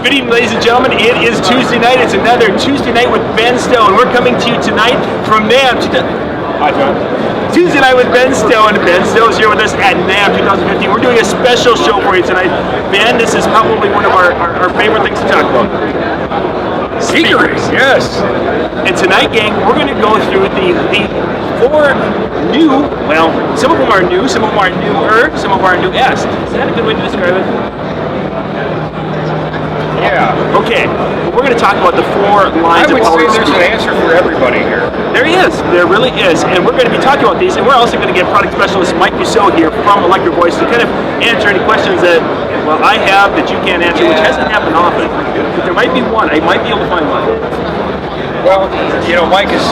Good evening, ladies and gentlemen. It is Tuesday night. It's another Tuesday night with Ben Stowe, and we're coming to you tonight from NAMM. Hi, John. Tuesday night with Ben Stowe, and Ben Stowe is here with us at NAMM 2015. We're doing a special show for you tonight. Ben, this is probably one of our favorite things to talk about. Speakers. Yes. And tonight, gang, we're going to go through the four new, well, some of them are new, some of them are newer, some of them are new-est. Is that a good way to describe it? Yeah. Okay, we're going to talk about the four lines of I would say there's speakers. an answer for everybody here. There is. There really is. And we're going to be talking about these, and we're also going to get product specialist Mike Rousseau here from Electro Voice to kind of answer any questions that, well, I have that you can't answer, which hasn't happened often. But there might be one. I might be able to find one. Well, you know, Mike is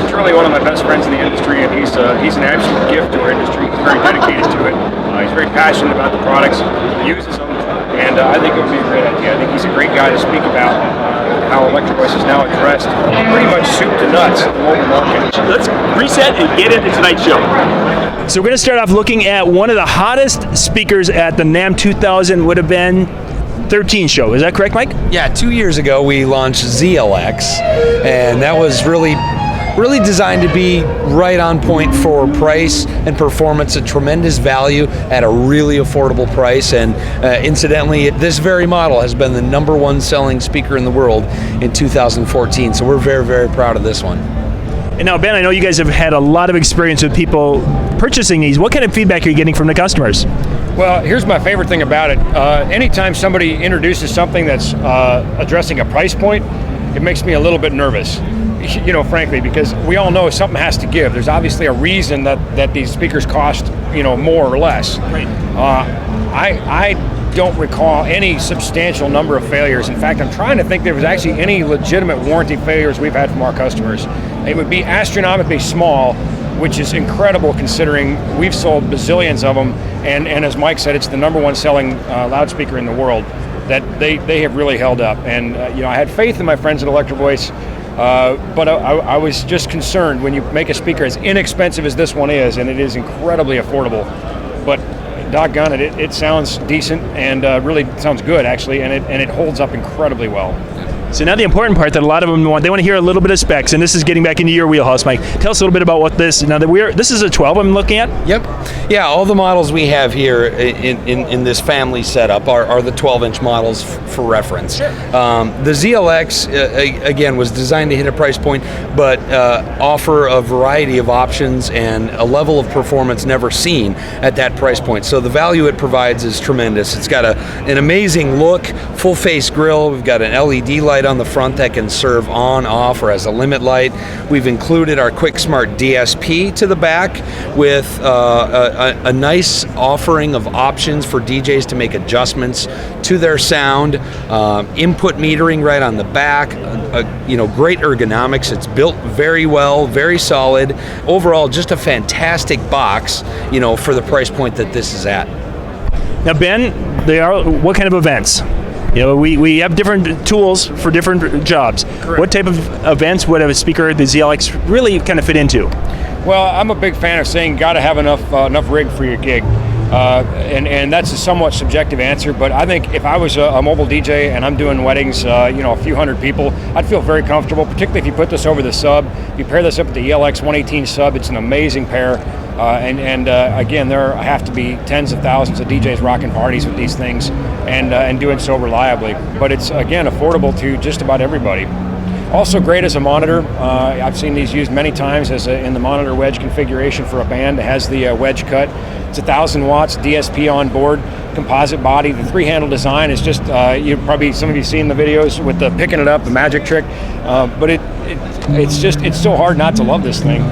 truly one of my best friends in the industry, and he's an absolute gift to our industry. He's very dedicated to it. He's very passionate about the products. He uses them, and I think it would be a great idea. I think he's a great guy to speak about how Electro Voice is now addressed pretty much soup to nuts in the mobile market. Let's reset and get into tonight's show. So we're going to start off looking at one of the hottest speakers at the NAMM 2000 would have been 13 show. Is that correct, Mike? Yeah, 2 years ago we launched ZLX, and that was really designed to be right on point for price and performance, a tremendous value at a really affordable price. And incidentally, this very model has been the #1 selling speaker in the world in 2014. So we're very, very proud of this one. And now, Ben, I know you guys have had a lot of experience with people purchasing these. What kind of feedback are you getting from the customers? Well, here's my favorite thing about it. Anytime somebody introduces something that's addressing a price point, it makes me a little bit nervous. You know, frankly, because we all know something has to give. There's obviously a reason that these speakers cost, you know, more or less. Right. I don't recall any substantial number of failures. In fact, I'm trying to think there was actually any legitimate warranty failures we've had from our customers. It would be astronomically small, which is incredible considering we've sold bazillions of them, and as Mike said, it's the #1 selling loudspeaker in the world. That they have really held up. And you know, I had faith in my friends at Electro Voice. But I was just concerned when you make a speaker as inexpensive as this one is, and it is incredibly affordable. But doggone it, it sounds decent and really sounds good actually, and it holds up incredibly well. So now the important part that a lot of them want, they want to hear a little bit of specs, and this is getting back into your wheelhouse, Mike. Tell us a little bit about what this, now that this is a 12 I'm looking at? Yep. Yeah, all the models we have here in this family setup are the 12-inch models for reference. Sure. The ZLX, again, was designed to hit a price point, but offer a variety of options and a level of performance never seen at that price point. So the value it provides is tremendous. It's got an amazing look, full-face grille. We've got an LED light on the front that can serve on, off, or as a limit light. We've included our Quick Smart DSP to the back with a nice offering of options for DJs to make adjustments to their sound. Input metering right on the back. You know, great ergonomics. It's built very well, very solid. Overall, just a fantastic box, you know, for the price point that this is at. Now, Ben, what kind of events? You know, we have different tools for different jobs. Correct. What type of events would a speaker, the ZLX, really kind of fit into? Well, I'm a big fan of saying got to have enough rig for your gig. And that's a somewhat subjective answer, but I think if I was a mobile DJ and I'm doing weddings, you know, a few hundred people, I'd feel very comfortable, particularly if you put this over the sub. If you pair this up with the ELX 118 sub, it's an amazing pair. Again, there have to be tens of thousands of DJs rocking parties with these things and doing so reliably. But it's, again, affordable to just about everybody. Also great as a monitor. I've seen these used many times in the monitor wedge configuration for a band. It has the wedge cut. It's 1,000 watts, DSP on board, composite body. The three-handle design is just, some of you seen the videos with the picking it up, the magic trick. But it's so hard not to love this thing.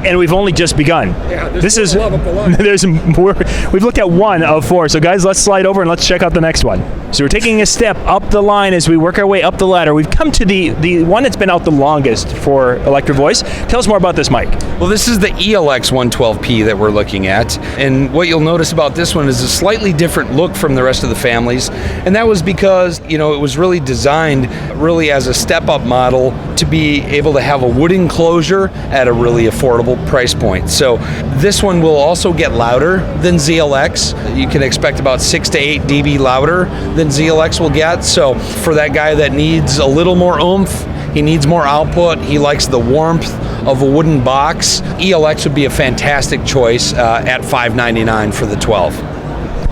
And we've only just begun. Yeah, there's more. We've looked at one of four. So guys, let's slide over and let's check out the next one. So we're taking a step up the line as we work our way up the ladder. We've come to the one that's been out the longest for Electro Voice. Tell us more about this, Mike. Well, this is the ELX 112P that we're looking at. And what you'll notice about this one is a slightly different look from the rest of the families. And that was because, you know, it was really designed really as a step-up model to be able to have a wood enclosure at a really affordable price point. So this one will also get louder than ZLX. You can expect about 6 to 8 dB louder than than ZLX will get. So for that guy that needs a little more oomph, he needs more output, he likes the warmth of a wooden box, ELX would be a fantastic choice at $599 for the 12.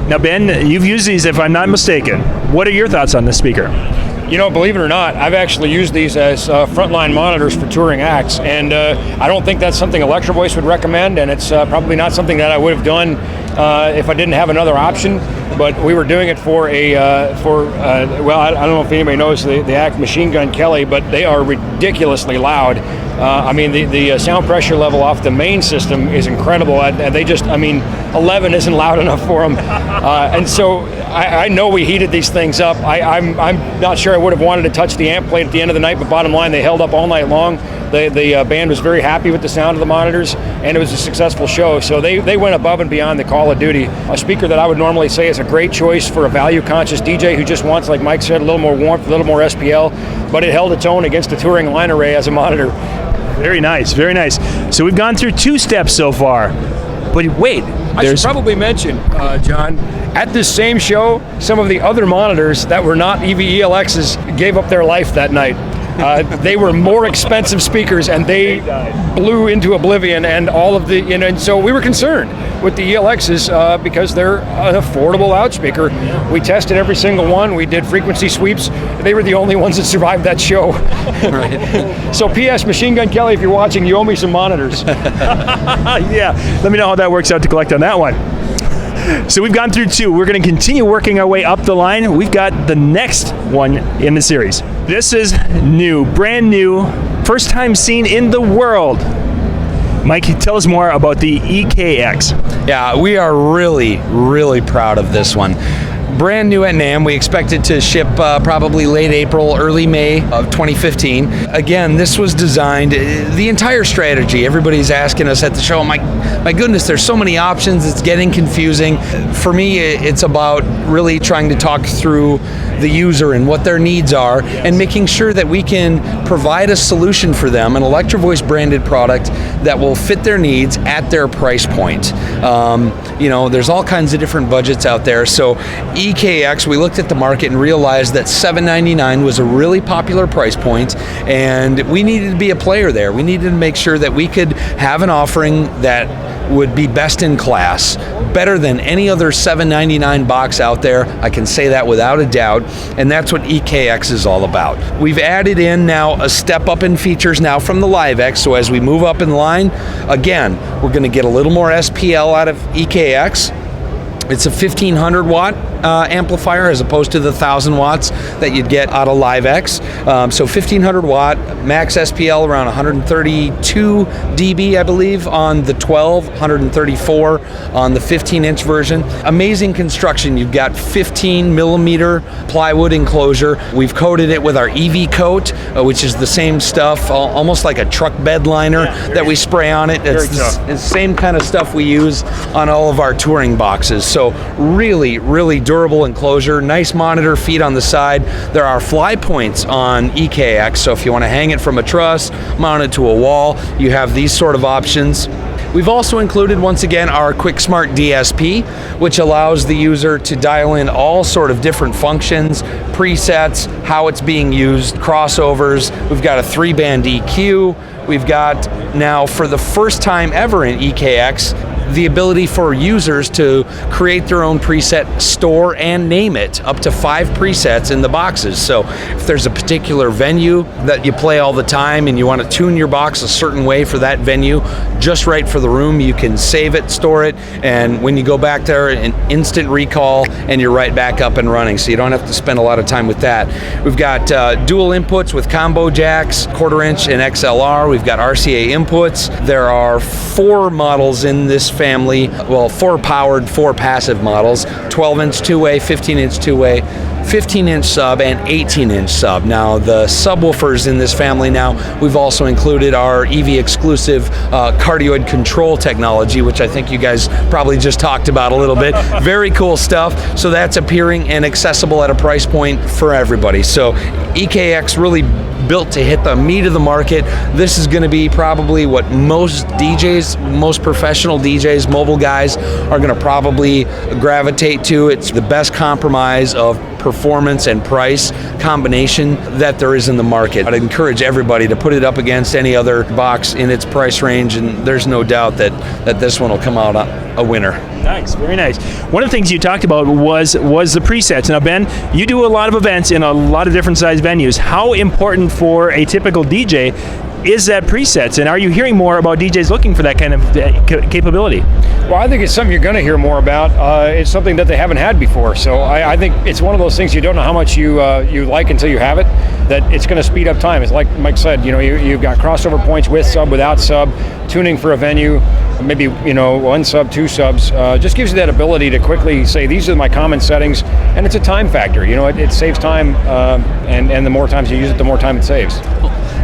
Now, Ben, you've used these, if I'm not mistaken. What are your thoughts on this speaker? You know, believe it or not, I've actually used these as frontline monitors for touring acts, and I don't think that's something Electro Voice would recommend, and it's probably not something that I would have done if I didn't have another option. But we were doing it for well, I don't know if anybody knows the act Machine Gun Kelly, but they are ridiculously loud. I mean, the sound pressure level off the main system is incredible. They just, I mean, 11 isn't loud enough for them. And so I know we heated these things up. I'm not sure I would have wanted to touch the amp plate at the end of the night, but bottom line, they held up all night long. The band was very happy with the sound of the monitors, and it was a successful show. So they went above and beyond the call of duty. A speaker that I would normally say is a great choice for a value-conscious DJ who just wants, like Mike said, a little more warmth, a little more SPL, but it held its own against a touring line array as a monitor. Very nice, very nice. So we've gone through 2 steps so far. But wait, I should probably mention, John, at this same show, some of the other monitors that were not EV-ELXs gave up their life that night. They were more expensive speakers, and they blew into oblivion, and all of the, and so we were concerned with the ELXs because they're an affordable loudspeaker. We tested every single one. We did frequency sweeps. They were the only ones that survived that show. Right. So P.S. Machine Gun Kelly, if you're watching, you owe me some monitors. Yeah, let me know how that works out to collect on that one. So we've gone through 2. We're going to continue working our way up the line. We've got the next one in the series. This is new, brand new, first time seen in the world. Mike, tell us more about the EKX. Yeah, we are really, really proud of this one. Brand new at NAMM. We expect it to ship probably late April, early May of 2015. Again, this was designed, the entire strategy, everybody's asking us at the show, my goodness, there's so many options, it's getting confusing. For me, it's about really trying to talk through the user and what their needs are, and making sure that we can provide a solution for them, an Electro Voice branded product that will fit their needs at their price point. You know, there's all kinds of different budgets out there, so EKX, we looked at the market and realized that $799 was a really popular price point, and we needed to be a player there. We needed to make sure that we could have an offering that would be best in class, better than any other $799 box out there. I can say that without a doubt, and that's what EKX is all about. We've added in now a step up in features now from the LiveX, so as we move up in line, again, we're going to get a little more SPL out of EKX. It's a 1500 watt amplifier as opposed to the 1000 watts that you'd get out of LiveX. So 1500 watt, max SPL around 132 dB, I believe, on the 12, 134 on the 15-inch version. Amazing construction. You've got 15 millimeter plywood enclosure. We've coated it with our EV coat, which is the same stuff, almost like a truck bed liner that we spray on it. It's the same kind of stuff we use on all of our touring boxes. So really, really durable enclosure, nice monitor feet on the side. There are fly points on EKX, so if you want to hang it from a truss, mount it to a wall, you have these sort of options. We've also included, once again, our Quick Smart DSP, which allows the user to dial in all sort of different functions, presets, how it's being used, crossovers. We've got a 3-band EQ. We've got now, for the first time ever in EKX, the ability for users to create their own preset, store and name it, up to 5 presets in the boxes. So if there's a particular venue that you play all the time and you want to tune your box a certain way for that venue, just right for the room, you can save it, store it, and when you go back there, an instant recall and you're right back up and running, so you don't have to spend a lot of time with that. We've got dual inputs with combo jacks, 1/4 inch and XLR. We've got RCA inputs. There are 4 models in this family, well, 4 powered, 4 passive models, 12-inch two-way, 15-inch two-way, 15-inch sub, and 18-inch sub. Now, the subwoofers in this family now, we've also included our EV-exclusive cardioid control technology, which I think you guys probably just talked about a little bit. Very cool stuff. So that's appearing and accessible at a price point for everybody. So EKX really built to hit the meat of the market. This is going to be probably what most DJs, most professional DJs, mobile guys are going to probably gravitate to. It's the best compromise of performance and price combination that there is in the market. I'd encourage everybody to put it up against any other box in its price range, and there's no doubt that this one will come out a winner. Nice, very nice. One of the things you talked about was the presets. Now, Ben, you do a lot of events in a lot of different size venues. How important for a typical DJ is that presets, and are you hearing more about DJs looking for that kind of capability? Well, I think it's something you're going to hear more about. It's something that they haven't had before, so I think it's one of those things you don't know how much you like until you have it. That it's going to speed up time. It's like Mike said, you've got crossover points with sub, without sub, tuning for a venue, maybe one sub, two subs. Just gives you that ability to quickly say these are my common settings, and it's a time factor. It saves time, and the more times you use it, the more time it saves.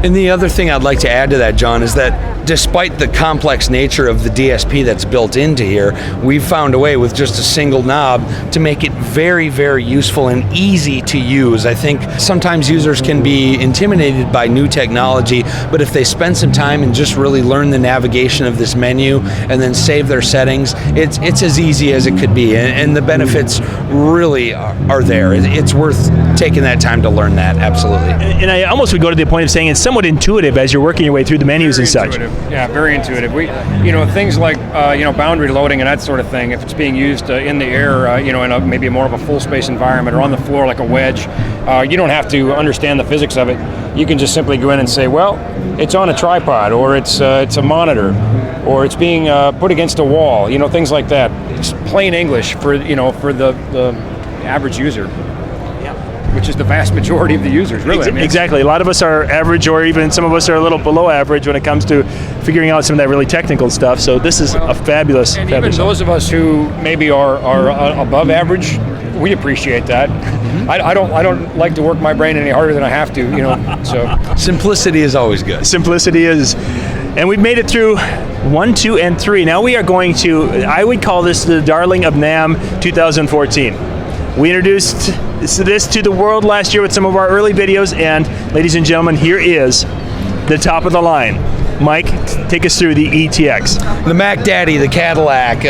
And the other thing I'd like to add to that, John, is that despite the complex nature of the DSP that's built into here, we've found a way with just a single knob to make it very, very useful and easy to use. I think sometimes users can be intimidated by new technology, but if they spend some time and just really learn the navigation of this menu and then save their settings, it's as easy as it could be, and the benefits really are there. It's worth taking that time to learn that, absolutely. And I almost would go to the point of saying it's somewhat intuitive as you're working your way through the menus and such. Yeah, very intuitive. Things like boundary loading and that sort of thing. If it's being used in the air, in maybe more of a full space environment, or on the floor like a wedge, you don't have to understand the physics of it. You can just simply go in and say, well, it's on a tripod, or it's a monitor, or it's being put against a wall. Things like that. It's plain English for the average user, which is the vast majority of the users, really. Exactly. A lot of us are average, or even some of us are a little below average when it comes to figuring out some of that really technical stuff. So this is a fabulous. And even those of us who maybe are above average, we appreciate that. Mm-hmm. I don't like to work my brain any harder than I have to. So simplicity is always good. Simplicity is. And we've made it through 1, 2, and 3. Now we are going to, I would call this the darling of NAMM 2014. We introduced this to the world last year with some of our early videos, and ladies and gentlemen, here is the top of the line. Mike, take us through the ETX. The Mac Daddy, the Cadillac.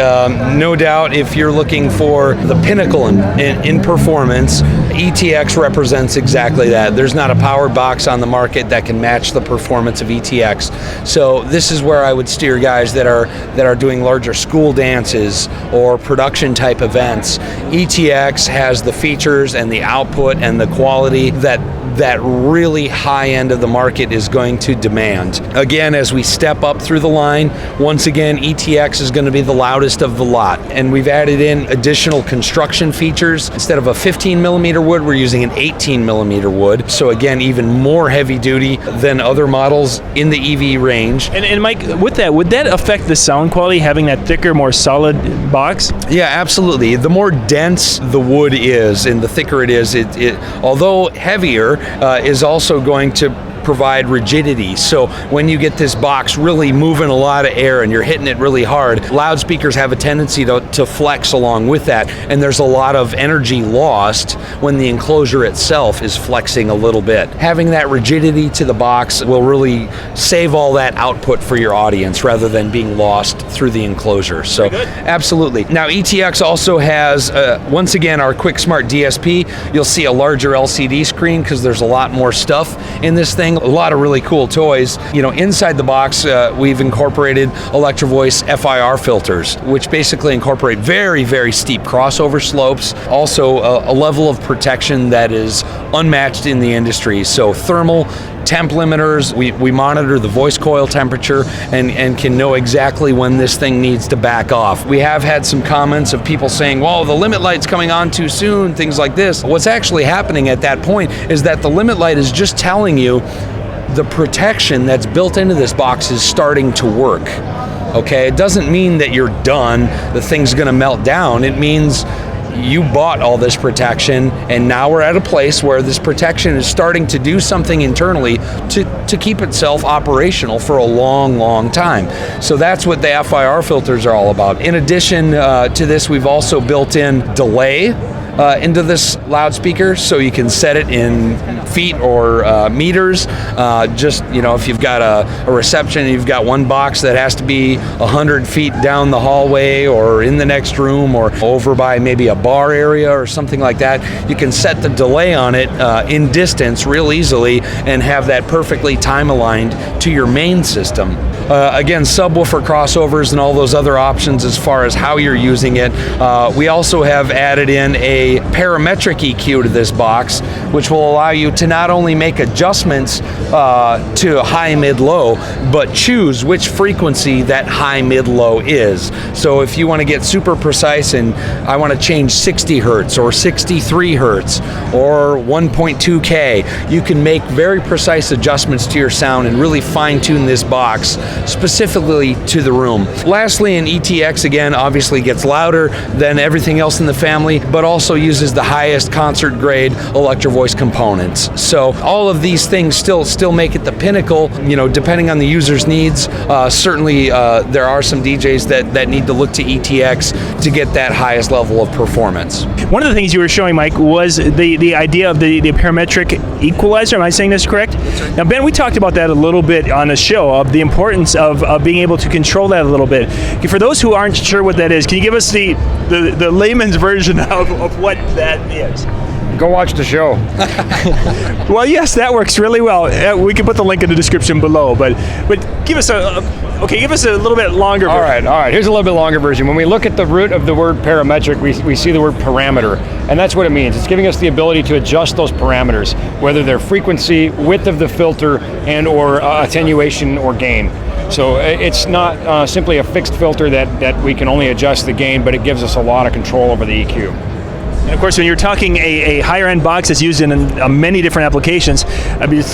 No doubt, if you're looking for the pinnacle in performance, ETX represents exactly that. There's not a power box on the market that can match the performance of ETX. So this is where I would steer guys that are doing larger school dances or production type events. ETX has the features and the output and the quality that really high end of the market is going to demand. Again, as we step up through the line, once again, ETX is going to be the loudest of the lot. And we've added in additional construction features. Instead of a 15 millimeter wood, we're using an 18 millimeter wood. So again, even more heavy duty than other models in the EV range. And Mike, with that, would that affect the sound quality, having that thicker, more solid box? Yeah, absolutely. The more dense the wood is and the thicker it is, it although heavier, is also going to provide rigidity. So when you get this box really moving a lot of air and you're hitting it really hard, loudspeakers have a tendency to flex along with that, and there's a lot of energy lost when the enclosure itself is flexing a little bit. Having that rigidity to the box will really save all that output for your audience rather than being lost through the enclosure. So absolutely. Now ETX also has, once again, our Quick Smart DSP. You'll see a larger LCD screen because there's a lot more stuff in this thing. A lot of really cool toys. Inside the box, we've incorporated Electro Voice FIR filters, which basically incorporate very, very steep crossover slopes. Also, a level of protection that is unmatched in the industry. So thermal temp limiters, we monitor the voice coil temperature and can know exactly when this thing needs to back off. We have had some comments of people saying, well, the limit light's coming on too soon, things like this. What's actually happening at that point is that the limit light is just telling you the protection that's built into this box is starting to work. Okay, it doesn't mean that you're done, the thing's gonna melt down. It means you bought all this protection, and now we're at a place where this protection is starting to do something internally to keep itself operational for a long, long time. So that's what the FIR filters are all about. In addition to this, we've also built in delay into this loudspeaker, so you can set it in feet or meters. Just, if you've got a reception and you've got one box that has to be 100 feet down the hallway or in the next room or over by maybe a bar area or something like that, you can set the delay on it in distance real easily and have that perfectly time aligned to your main system. Again, subwoofer crossovers and all those other options as far as how you're using it. We also have added in a parametric EQ to this box, which will allow you to not only make adjustments to high, mid, low, but choose which frequency that high, mid, low is. So if you want to get super precise and I want to change 60 hertz or 63 hertz or 1.2K, you can make very precise adjustments to your sound and really fine tune this box specifically to the room. Lastly, an ETX, again, obviously gets louder than everything else in the family, but also uses the highest concert grade Electro Voice components. So all of these things still make it the pinnacle, depending on the user's needs. Certainly there are some DJs that need to look to ETX to get that highest level of performance. One of the things you were showing, Mike, was the idea of the parametric equalizer. Am I saying this correct? Now, Ben, we talked about that a little bit on the show, of the importance of being able to control that a little bit. For those who aren't sure what that is, can you give us the layman's version of what that is? Go watch the show. Well, yes, that works really well. We can put the link in the description below, but give us a little bit longer version. All right. Here's a little bit longer version. When we look at the root of the word parametric, we see the word parameter, and that's what it means. It's giving us the ability to adjust those parameters, whether they're frequency, width of the filter, and or attenuation or gain. So it's not simply a fixed filter that we can only adjust the gain, but it gives us a lot of control over the EQ. And of course, when you're talking a higher end box that's used in many different applications,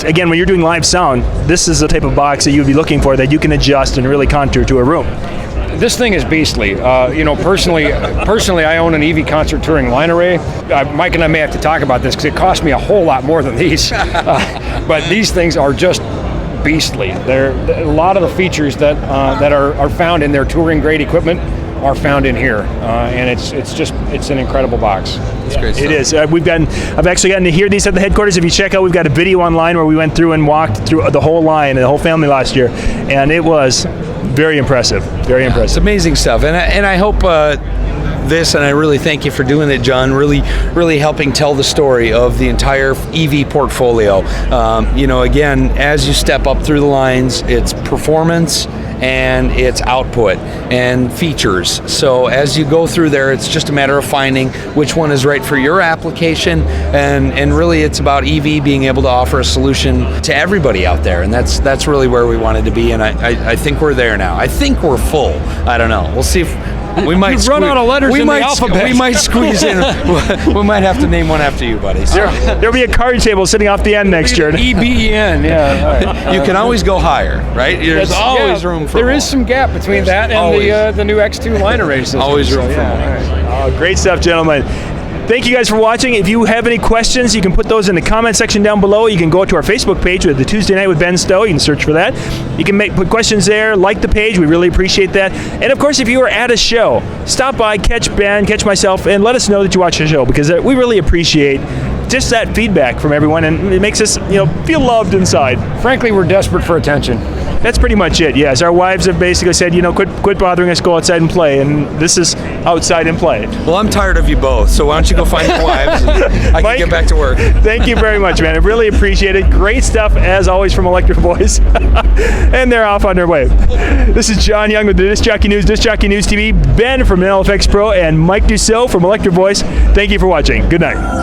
again, when you're doing live sound, this is the type of box that you'd be looking for that you can adjust and really contour to a room. This thing is beastly. Personally, I own an EV concert touring line array. Mike and I may have to talk about this because it cost me a whole lot more than these. But these things are just beastly. They're a lot of the features that are found in their touring grade equipment are found in here, and it's an incredible box. It's great stuff. It is. I've actually gotten to hear these at the headquarters. If you check out, we've got a video online where we went through and walked through the whole line and the whole family last year, and it was very impressive. Very impressive. It's amazing stuff, and I hope this, and I really thank you for doing it, John, really helping tell the story of the entire EV portfolio. Again, as you step up through the lines, it's performance and its output and features. So as you go through there, it's just a matter of finding which one is right for your application, and really it's about EV being able to offer a solution to everybody out there, and that's really where we wanted to be, and I think we're there now. I think we're full. I don't know. We'll see if we might run out of letters in the alphabet. We might squeeze in. We might have to name one after you, buddy. So. There'll be a card table sitting off the end next year. EBEN, yeah. You can always go higher, right? There's always room for There more. is some gap between that and the new X2 line array system. Always room for more. Great stuff, gentlemen. Thank you guys for watching. If you have any questions, you can put those in the comment section down below. You can go to our Facebook page with the Tuesday Night with Ben Stowe. You can search for that. You can put questions there, like the page. We really appreciate that. And of course, if you are at a show, stop by, catch Ben, catch myself, and let us know that you watch the show, because we really appreciate just that feedback from everyone, and it makes us feel loved inside. Frankly, we're desperate for attention. That's pretty much it, yes. Our wives have basically said, quit bothering us, go outside and play, and this is outside and play. Well, I'm tired of you both, so why don't you go find your wives, and I can Mike, get back to work. Thank you very much, man. I really appreciate it. Great stuff, as always, from Electro Voice. And they're off on their way. This is John Young with the Disc Jockey News TV, Ben from NLFX Pro, and Mike Doucot from Electro Voice. Thank you for watching. Good night.